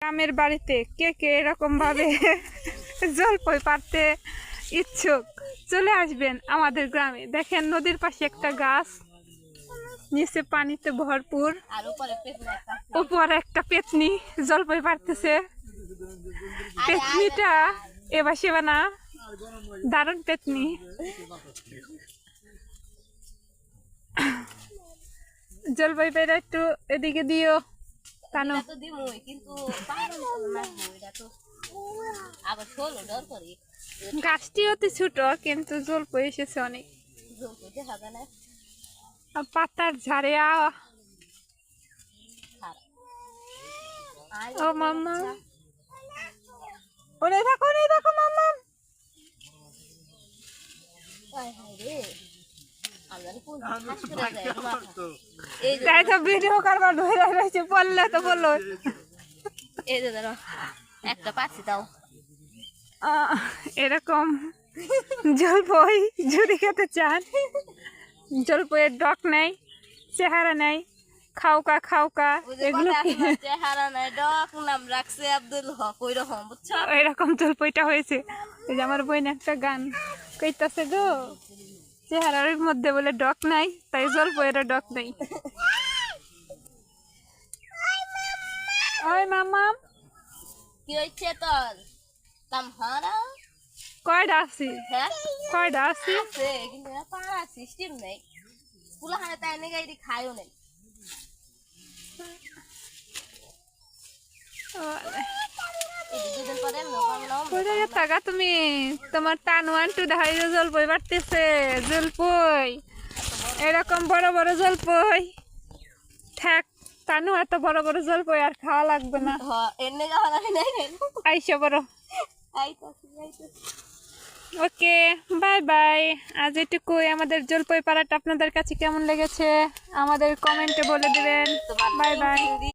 গ্রামের বাড়িতে কে কে এরকম ভাবে জলপাই পাড়তে ইচ্ছুক চলে আসবেন আমাদের গ্রামে। দেখেন নদীর পাশে একটা গাছ, নিচে পানিতে ভরপুর, উপরে একটা পেতনি জলপাই পাড়তেছে। পেতনিটা এবার সেবা না, দারুণ পেতনি। জলপাই পাড়া একটু এদিকে দিও টানো। গাছটি অতি ছোট কিন্তু জলপাই এসেছে অনেক। পাতার ঝাড়ে ও মাম্মা, ওরে দেখো মাম্মা। তাই তো ভিডিও করবার ধরে রয়েছে, বললে তো বললো। এই যে ধরো একটা পাচ্ছি তাও এরকম জলপাই যদি খেতে চান, জলপাইয়ের ডক নেই, চেহারা নেই, খাওকা এগুলো চেহারা নাই ডক নাম রাখছে আব্দুল হক, ওই রকম বুঝছো, এরকম জলপাইটা হয়েছে। এই যে আমার বোন একটা গান কইতাছে গো, চেহারার মধ্যে বলে ডক নাই, তাই জলপাইয়েরও ডক নেই। ওই মামা কি হচ্ছে তোর তামহারা? কয়টা আছি? হ্যাঁ কয়টা আছি? আছে কিন্তু পাড়া সিস্টেম নেই, কুলাহানে তাই নেই গাইডি খায়ও নেই। তুমি তোমার টানওয়ান টু দেখাই জলপাই বাড়তেছে। জলপাই এরকম বড় বড় জলপাই থাক, টানু এত বড় বড় জলপাই আর খাওয়া লাগবে না। আইসো বড়। Okay bye bye. আজ এটুকুই। আমাদের জলপাই পাড়াটা আপনাদের কাছে কেমন লেগেছে আমাদের কমেন্টে বলে দিবেন। Bye bye.